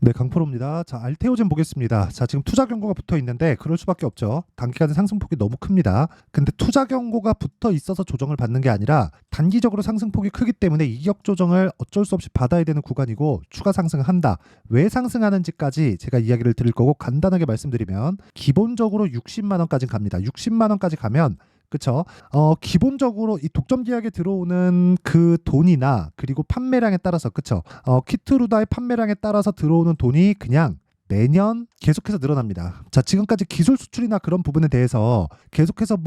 네, 강프로입니다. 자, 알테오젠 보겠습니다. 자, 지금 투자 경고가 붙어 있는데 그럴 수밖에 없죠. 단기간에 상승폭이 너무 큽니다. 근데 투자 경고가 붙어 있어서 조정을 받는 게 아니라 단기적으로 상승폭이 크기 때문에 이격 조정을 어쩔 수 없이 받아야 되는 구간이고 추가 상승한다. 왜 상승하는지까지 제가 이야기를 드릴 거고 간단하게 말씀드리면 기본적으로 60만 원까지 갑니다. 60만 원까지 가면 그쵸? 기본적으로 이 독점 계약에 들어오는 그 돈이나 그리고 판매량에 따라서 그쵸? 키트루다의 판매량에 따라서 들어오는 돈이 그냥 매년 계속해서 늘어납니다. 자, 지금까지 기술 수출이나 그런 부분에 대해서 계속해서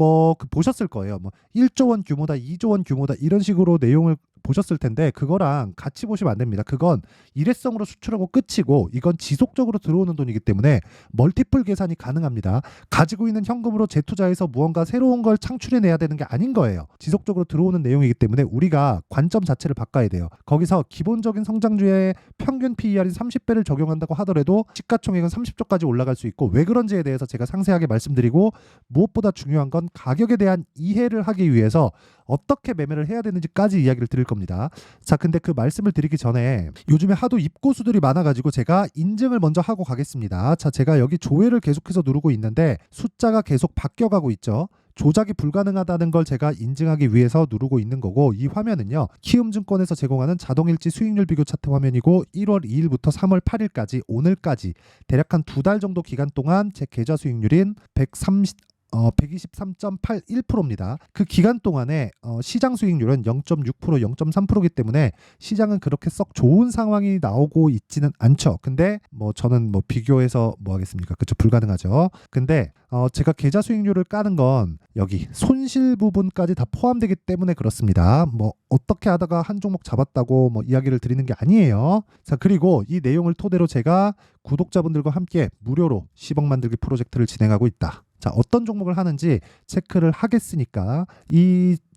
보셨을 거예요. 뭐 1조 원 규모다, 2조 원 규모다 이런 식으로 내용을 보셨을 텐데 그거랑 같이 보시면 안 됩니다. 그건 일회성으로 수출하고 끝이고 이건 지속적으로 들어오는 돈이기 때문에 멀티플 계산이 가능합니다. 가지고 있는 현금으로 재투자해서 무언가 새로운 걸 창출해내야 되는 게 아닌 거예요. 지속적으로 들어오는 내용이기 때문에 우리가 관점 자체를 바꿔야 돼요. 거기서 기본적인 성장주의 평균 PER인 30배를 적용한다고 하더라도 시가총액은 30조까지 올라갈 수 있고 왜 그런지에 대해서 제가 상세하게 말씀드리고 무엇보다 중요한 건 가격에 대한 이해를 하기 위해서 어떻게 매매를 해야 되는지까지 이야기를 드릴 겁니다. 자, 근데 그 말씀을 드리기 전에 요즘에 하도 입고수들이 많아가지고 제가 인증을 먼저 하고 가겠습니다. 자, 제가 여기 조회를 계속해서 누르고 있는데 숫자가 계속 바뀌어가고 있죠. 조작이 불가능하다는 걸 제가 인증하기 위해서 누르고 있는 거고 이 화면은요. 키움증권에서 제공하는 자동일지 수익률 비교 차트 화면이고 1월 2일부터 3월 8일까지 오늘까지 대략 한 두 달 정도 기간 동안 제 계좌 수익률인 123.81%입니다. 그 기간 동안에 시장 수익률은 0.6%, 0.3%이기 때문에 시장은 그렇게 썩 좋은 상황이 나오고 있지는 않죠. 근데 저는 비교해서 뭐 하겠습니까? 그쵸, 불가능하죠. 근데 제가 계좌 수익률을 까는 건 여기 손실 부분까지 다 포함되기 때문에 그렇습니다. 어떻게 하다가 한 종목 잡았다고 이야기를 드리는 게 아니에요. 자, 그리고 이 내용을 토대로 제가 구독자분들과 함께 무료로 10억 만들기 프로젝트를 진행하고 있다. 자, 어떤 종목을 하는지 체크를 하겠으니까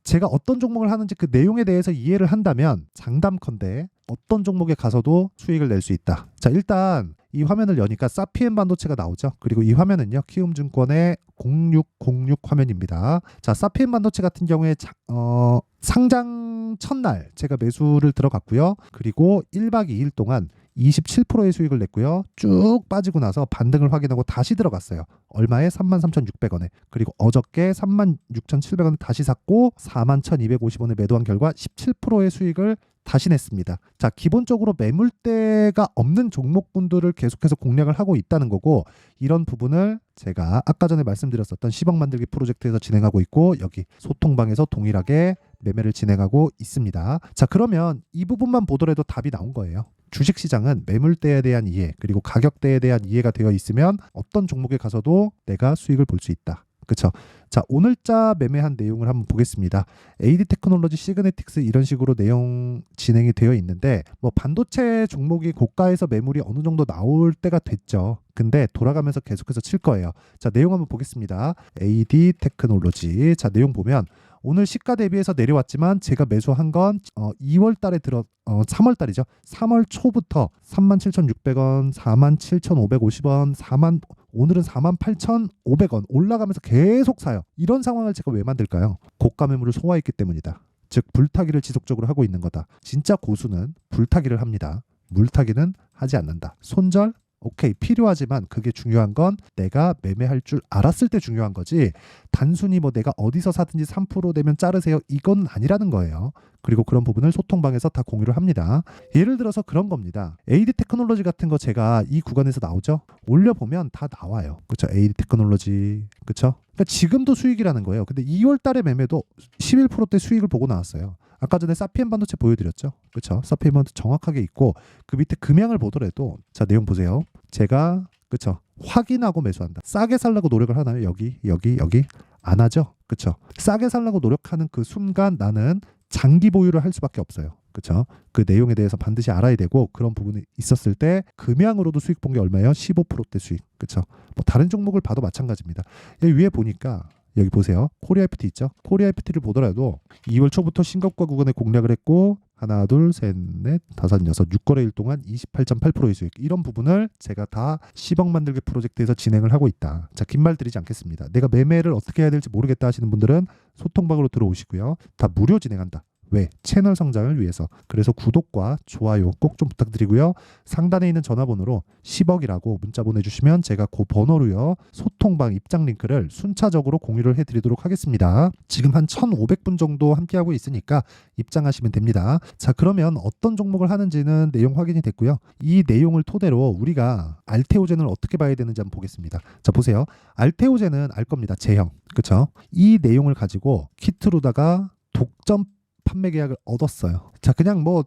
제가 어떤 종목을 하는지 그 내용에 대해서 이해를 한다면 장담컨대 어떤 종목에 가서도 수익을 낼 수 있다. 자, 일단 이 화면을 여니까 사피엔 반도체가 나오죠. 그리고 이 화면은요. 키움증권의 0606 화면입니다. 자, 사피엔 반도체 같은 경우에 상장 첫날 제가 매수를 들어갔고요. 그리고 1박 2일 동안 27%의 수익을 냈고요. 쭉 빠지고 나서 반등을 확인하고 다시 들어갔어요. 얼마에? 33,600원에. 그리고 어저께 36,700원에 다시 샀고 41,250원에 매도한 결과 17%의 수익을 다시 냈습니다. 자, 기본적으로 매물대가 없는 종목군들을 계속해서 공략을 하고 있다는 거고 이런 부분을 제가 아까 전에 말씀드렸었던 10억 만들기 프로젝트에서 진행하고 있고 여기 소통방에서 동일하게 매매를 진행하고 있습니다. 자, 그러면 이 부분만 보더라도 답이 나온 거예요. 주식시장은 매물대에 대한 이해 그리고 가격대에 대한 이해가 되어 있으면 어떤 종목에 가서도 내가 수익을 볼 수 있다. 그쵸? 자, 오늘자 매매한 내용을 한번 보겠습니다. AD 테크놀로지, 시그네틱스 이런 식으로 내용 진행이 되어 있는데 반도체 종목이 고가에서 매물이 어느 정도 나올 때가 됐죠. 근데 돌아가면서 계속해서 칠 거예요. 자, 내용 한번 보겠습니다. AD 테크놀로지. 자, 내용 보면 오늘 시가 대비해서 내려왔지만 제가 매수한 건 2월 달에 3월 달이죠. 3월 초부터 37,600원, 47,550원, 오늘은 48,500원 올라가면서 계속 사요. 이런 상황을 제가 왜 만들까요? 고가 매물을 소화했기 때문이다. 즉 불타기를 지속적으로 하고 있는 거다. 진짜 고수는 불타기를 합니다. 물타기는 하지 않는다. 손절? 오케이, 필요하지만 그게 중요한 건 내가 매매할 줄 알았을 때 중요한 거지 단순히 내가 어디서 사든지 3% 되면 자르세요 이건 아니라는 거예요. 그리고 그런 부분을 소통방에서 다 공유를 합니다. 예를 들어서 그런 겁니다. AD 테크놀로지 같은 거 제가 이 구간에서 나오죠. 올려보면 다 나와요. 그렇죠? AD 테크놀로지 그렇죠? 그러니까 지금도 수익이라는 거예요. 근데 2월 달에 매매도 11%대 수익을 보고 나왔어요. 아까 전에 사피엔 반도체 보여드렸죠. 그렇죠? 사피엔 반도체 정확하게 있고 그 밑에 금양을 보더라도 자, 내용 보세요. 제가 그렇죠? 확인하고 매수한다. 싸게 살라고 노력을 하나요? 여기 안 하죠. 그렇죠? 싸게 살라고 노력하는 그 순간 나는 장기 보유를 할 수밖에 없어요. 그렇죠? 그 내용에 대해서 반드시 알아야 되고 그런 부분이 있었을 때 금양으로도 수익 본 게 얼마예요? 15%대 수익. 그렇죠? 다른 종목을 봐도 마찬가지입니다. 여기 위에 보니까 여기 보세요. 코리아 FT 있죠? 코리아 FT를 보더라도 2월 초부터 신고가 구간에 공략을 했고 하나, 둘, 셋, 넷, 다섯, 여섯, 6거래일 동안 28.8%의 수익. 이런 부분을 제가 다 10억 만들기 프로젝트에서 진행을 하고 있다. 자, 긴 말 드리지 않겠습니다. 내가 매매를 어떻게 해야 될지 모르겠다 하시는 분들은 소통방으로 들어오시고요. 다 무료 진행한다. 왜? 채널 성장을 위해서. 그래서 구독과 좋아요 꼭 좀 부탁드리고요. 상단에 있는 전화번호로 10억이라고 문자 보내주시면 제가 그 번호로요 소통방 입장 링크를 순차적으로 공유를 해드리도록 하겠습니다. 지금 한 1,500분 정도 함께하고 있으니까 입장하시면 됩니다. 자, 그러면 어떤 종목을 하는지는 내용 확인이 됐고요. 이 내용을 토대로 우리가 알테오젠을 어떻게 봐야 되는지 한번 보겠습니다. 자, 보세요. 알테오젠은 알 겁니다. 제형. 그쵸? 이 내용을 가지고 키트로다가 독점 판매 계약을 얻었어요. 자, 그냥 뭐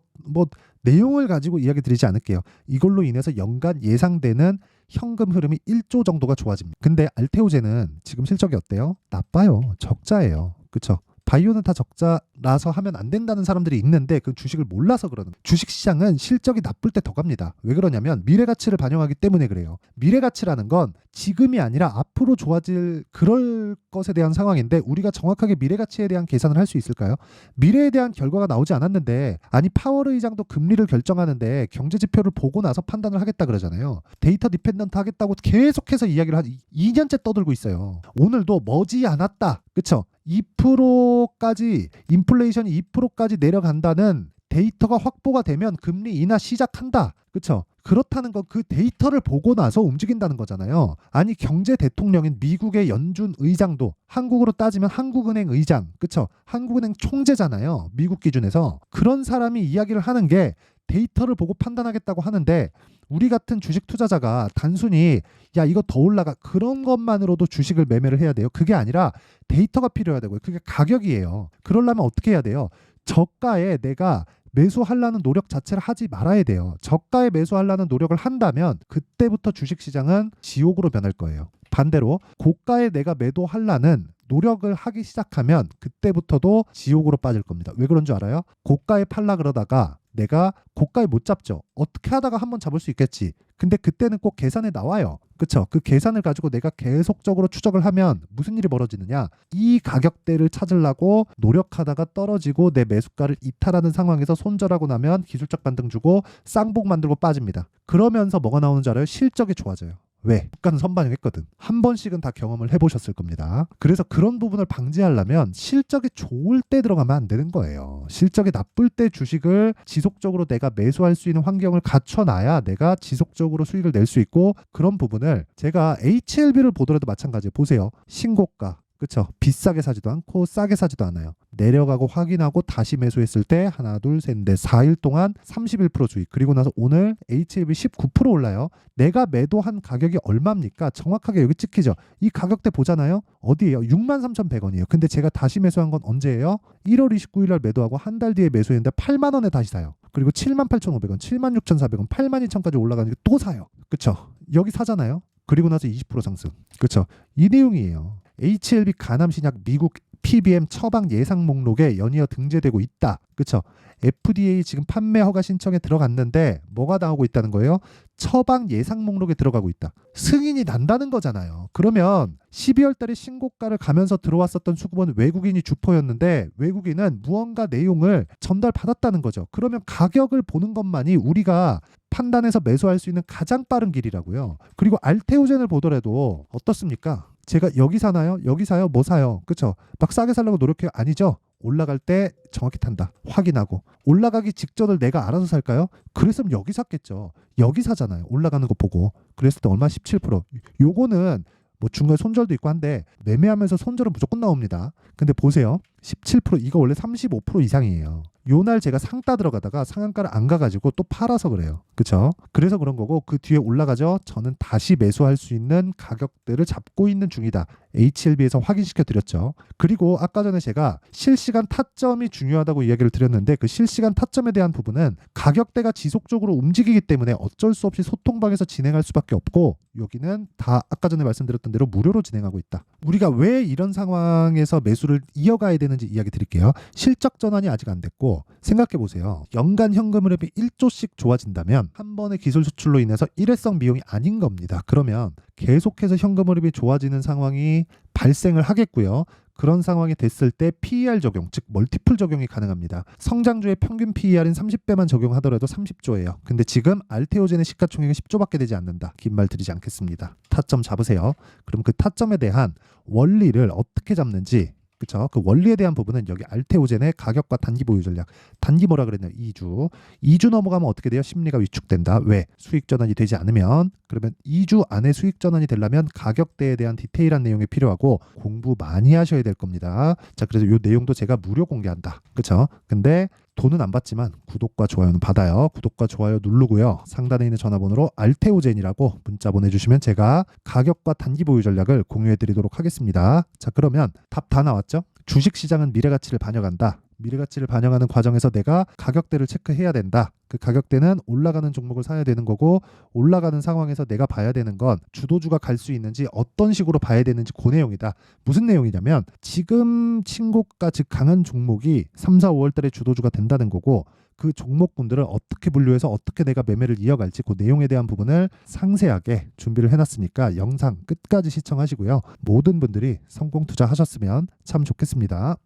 내용을 가지고 이야기 드리지 않을게요. 이걸로 인해서 연간 예상되는 현금 흐름이 1조 정도가 좋아집니다. 근데 알테오젠은 지금 실적이 어때요? 나빠요. 적자예요. 그쵸? 바이오는 다 적자라서 하면 안 된다는 사람들이 있는데 그 주식을 몰라서 그러는 거예요. 주식시장은 실적이 나쁠 때 더 갑니다. 왜 그러냐면 미래가치를 반영하기 때문에 그래요. 미래가치라는 건 지금이 아니라 앞으로 좋아질 그럴 것에 대한 상황인데 우리가 정확하게 미래가치에 대한 계산을 할 수 있을까요? 미래에 대한 결과가 나오지 않았는데 아니 파월 의장도 금리를 결정하는데 경제지표를 보고 나서 판단을 하겠다 그러잖아요. 데이터 디펜던트 하겠다고 계속해서 이야기를 2년째 떠들고 있어요. 오늘도 머지않았다. 그쵸? 2%까지 인플레이션이 2%까지 내려간다는 데이터가 확보가 되면 금리 인하 시작한다. 그렇죠? 그렇다는 건 그 데이터를 보고 나서 움직인다는 거잖아요. 아니 경제 대통령인 미국의 연준 의장도 한국으로 따지면 한국은행 의장, 그렇죠? 한국은행 총재잖아요. 미국 기준에서. 그런 사람이 이야기를 하는 게 데이터를 보고 판단하겠다고 하는데 우리 같은 주식 투자자가 단순히 야 이거 더 올라가 그런 것만으로도 주식을 매매를 해야 돼요. 그게 아니라 데이터가 필요해야 되고요. 그게 가격이에요. 그러려면 어떻게 해야 돼요? 저가에 내가 매수하려는 노력 자체를 하지 말아야 돼요. 저가에 매수하려는 노력을 한다면 그때부터 주식시장은 지옥으로 변할 거예요. 반대로 고가에 내가 매도하려는 노력을 하기 시작하면 그때부터도 지옥으로 빠질 겁니다. 왜 그런 줄 알아요? 고가에 팔라 그러다가 내가 고가에 못 잡죠. 어떻게 하다가 한번 잡을 수 있겠지. 근데 그때는 꼭 계산에 나와요. 그쵸? 그 계산을 가지고 내가 계속적으로 추적을 하면 무슨 일이 벌어지느냐? 이 가격대를 찾으려고 노력하다가 떨어지고 내 매수가를 이탈하는 상황에서 손절하고 나면 기술적 반등 주고 쌍복 만들고 빠집니다. 그러면서 뭐가 나오는 줄 알아요? 실적이 좋아져요. 왜? 주가는 선반영했거든. 한 번씩은 다 경험을 해보셨을 겁니다. 그래서 그런 부분을 방지하려면 실적이 좋을 때 들어가면 안 되는 거예요. 실적이 나쁠 때 주식을 지속적으로 내가 매수할 수 있는 환경을 갖춰놔야 내가 지속적으로 수익을 낼 수 있고 그런 부분을 제가 HLB를 보더라도 마찬가지예요. 보세요. 신고가. 그쵸? 비싸게 사지도 않고 싸게 사지도 않아요. 내려가고 확인하고 다시 매수했을 때 하나 둘 셋 넷 4일 동안 31% 주익. 그리고 나서 오늘 HLB 19% 올라요. 내가 매도한 가격이 얼마입니까? 정확하게 여기 찍히죠. 이 가격대 보잖아요. 어디예요? 63,100원이에요. 근데 제가 다시 매수한 건 언제예요? 1월 29일 날 매도하고 한 달 뒤에 매수했는데 8만 원에 다시 사요. 그리고 78,500원, 76,400원, 82,000까지 올라가는 게 또 사요. 그쵸? 여기 사잖아요. 그리고 나서 20% 상승. 그쵸? 이 내용이에요. HLB 간암신약 미국 PBM 처방 예상 목록에 연이어 등재되고 있다. 그쵸? FDA 지금 판매 허가 신청에 들어갔는데 뭐가 나오고 있다는 거예요? 처방 예상 목록에 들어가고 있다. 승인이 난다는 거잖아요. 그러면 12월 달에 신고가를 가면서 들어왔었던 수급은 외국인이 주포였는데 외국인은 무언가 내용을 전달받았다는 거죠. 그러면 가격을 보는 것만이 우리가 판단해서 매수할 수 있는 가장 빠른 길이라고요. 그리고 알테오젠을 보더라도 어떻습니까? 제가 여기 사나요? 여기 사요? 뭐 사요? 그쵸? 막 싸게 살려고 노력해요? 아니죠? 올라갈 때 정확히 탄다. 확인하고. 올라가기 직전을 내가 알아서 살까요? 그랬으면 여기 샀겠죠. 여기 사잖아요. 올라가는 거 보고. 그랬을 때 얼마? 17%. 요거는 뭐 중간에 손절도 있고 한데 매매하면서 손절은 무조건 나옵니다. 근데 보세요. 17% 이거 원래 35% 이상이에요. 요날 제가 상따 들어가다가 상한가를 안 가가지고 또 팔아서 그래요. 그쵸? 그래서 그런 거고 그 뒤에 올라가죠. 저는 다시 매수할 수 있는 가격대를 잡고 있는 중이다. HLB에서 확인시켜 드렸죠. 그리고 아까 전에 제가 실시간 타점이 중요하다고 이야기를 드렸는데 그 실시간 타점에 대한 부분은 가격대가 지속적으로 움직이기 때문에 어쩔 수 없이 소통방에서 진행할 수밖에 없고 여기는 다 아까 전에 말씀드렸던 대로 무료로 진행하고 있다. 우리가 왜 이런 상황에서 매수를 이어가야 되는지 이야기 드릴게요. 실적 전환이 아직 안 됐고 생각해 보세요. 연간 현금 흐름이 1조씩 좋아진다면 한 번의 기술 수출로 인해서 일회성 비용이 아닌 겁니다. 그러면 계속해서 현금 흐름이 좋아지는 상황이 발생을 하겠고요. 그런 상황이 됐을 때 PER 적용, 즉 멀티플 적용이 가능합니다. 성장주의 평균 PER인 30배만 적용하더라도 30조예요. 근데 지금 알테오젠의 시가총액은 10조밖에 되지 않는다. 긴 말 드리지 않겠습니다. 타점 잡으세요. 그럼 그 타점에 대한 원리를 어떻게 잡는지 그쵸? 그 원리에 대한 부분은 여기 알테오젠의 가격과 단기 보유 전략. 단기 뭐라 그랬나요? 2주. 2주 넘어가면 어떻게 돼요? 심리가 위축된다. 왜? 수익 전환이 되지 않으면. 그러면 2주 안에 수익 전환이 되려면 가격대에 대한 디테일한 내용이 필요하고 공부 많이 하셔야 될 겁니다. 자, 그래서 이 내용도 제가 무료 공개한다. 그쵸? 근데 돈은 안 받지만 구독과 좋아요는 받아요. 구독과 좋아요 누르고요. 상단에 있는 전화번호로 알테오젠이라고 문자 보내주시면 제가 가격과 단기 보유 전략을 공유해 드리도록 하겠습니다. 자, 그러면 답 다 나왔죠? 주식시장은 미래가치를 반영한다. 미래가치를 반영하는 과정에서 내가 가격대를 체크해야 된다. 그 가격대는 올라가는 종목을 사야 되는 거고 올라가는 상황에서 내가 봐야 되는 건 주도주가 갈 수 있는지 어떤 식으로 봐야 되는지 그 내용이다. 무슨 내용이냐면 지금 신고가 즉 강한 종목이 3, 4, 5월 달에 주도주가 된다는 거고 그 종목군들을 어떻게 분류해서 어떻게 내가 매매를 이어갈지 그 내용에 대한 부분을 상세하게 준비를 해놨으니까 영상 끝까지 시청하시고요. 모든 분들이 성공 투자하셨으면 참 좋겠습니다.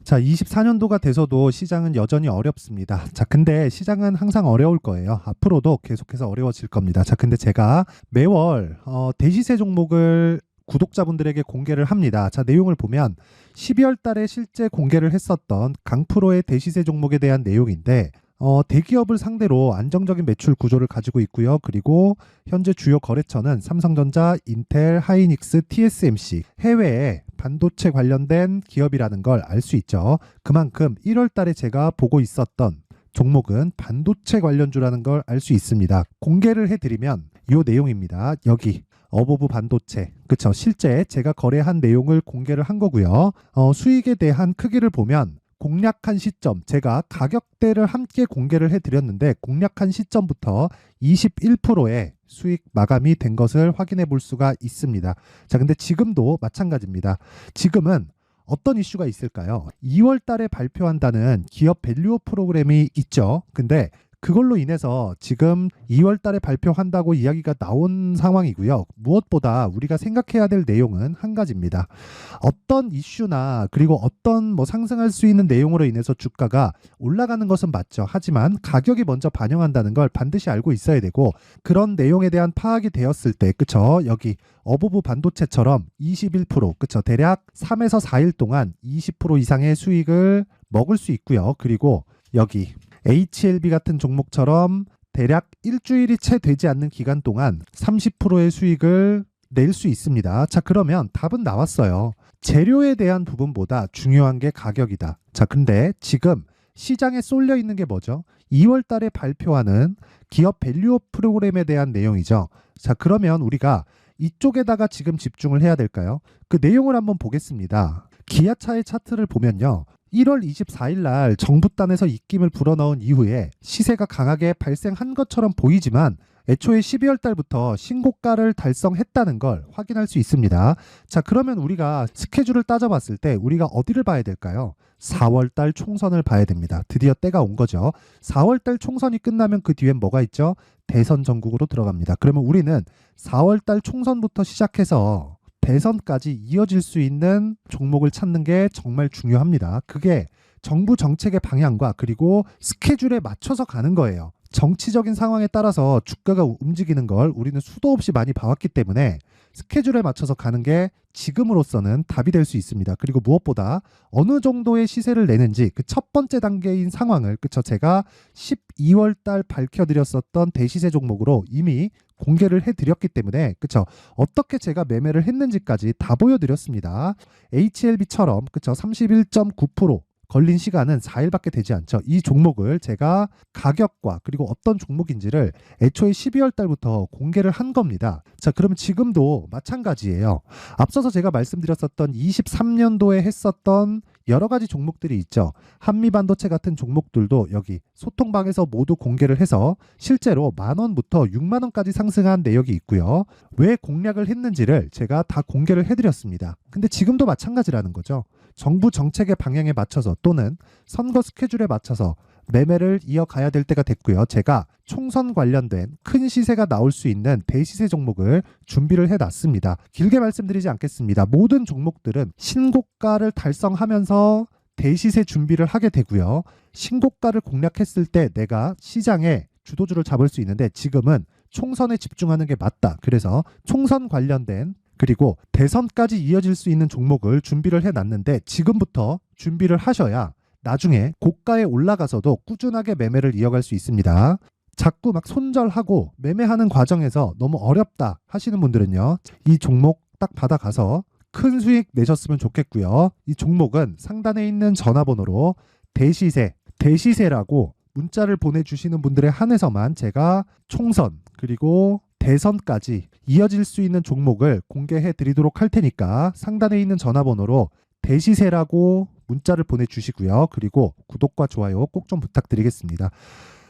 자, 24년도가 돼서도 시장은 여전히 어렵습니다. 자, 근데 시장은 항상 어려울 거예요. 앞으로도 계속해서 어려워질 겁니다. 자, 근데 제가 매월 대시세 종목을 구독자분들에게 공개를 합니다. 자, 내용을 보면 12월 달에 실제 공개를 했었던 강프로의 대시세 종목에 대한 내용인데 대기업을 상대로 안정적인 매출 구조를 가지고 있고요. 그리고 현재 주요 거래처는 삼성전자, 인텔, 하이닉스, TSMC, 해외에 반도체 관련된 기업이라는 걸 알 수 있죠. 그만큼 1월 달에 제가 보고 있었던 종목은 반도체 관련주라는 걸 알 수 있습니다. 공개를 해드리면 이 내용입니다. 여기 어보브 반도체, 그쵸? 실제 제가 거래한 내용을 공개를 한 거고요. 수익에 대한 크기를 보면 공략한 시점, 제가 가격대를 함께 공개를 해드렸는데 공략한 시점부터 21%의 수익 마감이 된 것을 확인해 볼 수가 있습니다. 자, 근데 지금도 마찬가지입니다. 지금은 어떤 이슈가 있을까요? 2월 달에 발표한다는 기업 밸류업 프로그램이 있죠. 근데 그걸로 인해서 지금 2월 달에 발표한다고 이야기가 나온 상황이고요. 무엇보다 우리가 생각해야 될 내용은 한 가지입니다. 어떤 이슈나 그리고 어떤 상승할 수 있는 내용으로 인해서 주가가 올라가는 것은 맞죠. 하지만 가격이 먼저 반영한다는 걸 반드시 알고 있어야 되고 그런 내용에 대한 파악이 되었을 때 그쵸? 여기 어보브 반도체처럼 21% 그쵸? 대략 3에서 4일 동안 20% 이상의 수익을 먹을 수 있고요. 그리고 여기 HLB 같은 종목처럼 대략 일주일이 채 되지 않는 기간 동안 30%의 수익을 낼 수 있습니다. 자, 그러면 답은 나왔어요. 재료에 대한 부분보다 중요한 게 가격이다. 자, 근데 지금 시장에 쏠려 있는 게 뭐죠? 2월 달에 발표하는 기업 밸류업 프로그램에 대한 내용이죠. 자, 그러면 우리가 이쪽에다가 지금 집중을 해야 될까요? 그 내용을 한번 보겠습니다. 기아차의 차트를 보면요. 1월 24일 날 정부단에서 입김을 불어넣은 이후에 시세가 강하게 발생한 것처럼 보이지만 애초에 12월 달부터 신고가를 달성했다는 걸 확인할 수 있습니다. 자, 그러면 우리가 스케줄을 따져봤을 때 우리가 어디를 봐야 될까요? 4월 달 총선을 봐야 됩니다. 드디어 때가 온 거죠. 4월 달 총선이 끝나면 그 뒤엔 뭐가 있죠? 대선 전국으로 들어갑니다. 그러면 우리는 4월 달 총선부터 시작해서 대선까지 이어질 수 있는 종목을 찾는 게 정말 중요합니다. 그게 정부 정책의 방향과 그리고 스케줄에 맞춰서 가는 거예요. 정치적인 상황에 따라서 주가가 움직이는 걸 우리는 수도 없이 많이 봐왔기 때문에 스케줄에 맞춰서 가는 게 지금으로서는 답이 될 수 있습니다. 그리고 무엇보다 어느 정도의 시세를 내는지 그 첫 번째 단계인 상황을 그쵸 제가 12월 달 밝혀드렸었던 대시세 종목으로 이미 공개를 해드렸기 때문에 그쵸 어떻게 제가 매매를 했는지까지 다 보여드렸습니다. HLB처럼 그쵸 31.9% 걸린 시간은 4일밖에 되지 않죠. 이 종목을 제가 가격과 그리고 어떤 종목인지를 애초에 12월 달부터 공개를 한 겁니다. 자, 그러면 지금도 마찬가지예요. 앞서서 제가 말씀드렸었던 23년도에 했었던 여러 가지 종목들이 있죠. 한미반도체 같은 종목들도 여기 소통방에서 모두 공개를 해서 실제로 10,000원부터 60,000원까지 상승한 내역이 있고요. 왜 공략을 했는지를 제가 다 공개를 해드렸습니다. 근데 지금도 마찬가지라는 거죠. 정부 정책의 방향에 맞춰서 또는 선거 스케줄에 맞춰서 매매를 이어가야 될 때가 됐고요. 제가 총선 관련된 큰 시세가 나올 수 있는 대시세 종목을 준비를 해놨습니다. 길게 말씀드리지 않겠습니다. 모든 종목들은 신고가를 달성하면서 대시세 준비를 하게 되고요. 신고가를 공략했을 때 내가 시장에 주도주를 잡을 수 있는데 지금은 총선에 집중하는 게 맞다. 그래서 총선 관련된 그리고 대선까지 이어질 수 있는 종목을 준비를 해놨는데 지금부터 준비를 하셔야 나중에 고가에 올라가서도 꾸준하게 매매를 이어갈 수 있습니다. 자꾸 막 손절하고 매매하는 과정에서 너무 어렵다 하시는 분들은요, 이 종목 딱 받아가서 큰 수익 내셨으면 좋겠고요. 이 종목은 상단에 있는 전화번호로 대시세라고 문자를 보내주시는 분들에 한해서만 제가 총선 그리고 대선까지 이어질 수 있는 종목을 공개해 드리도록 할 테니까 상단에 있는 전화번호로 대시세라고 문자를 보내주시고요. 그리고 구독과 좋아요 꼭 좀 부탁드리겠습니다.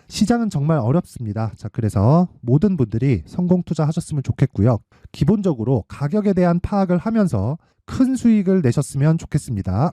시장은 정말 어렵습니다. 자, 그래서 모든 분들이 성공 투자하셨으면 좋겠고요. 기본적으로 가격에 대한 파악을 하면서 큰 수익을 내셨으면 좋겠습니다.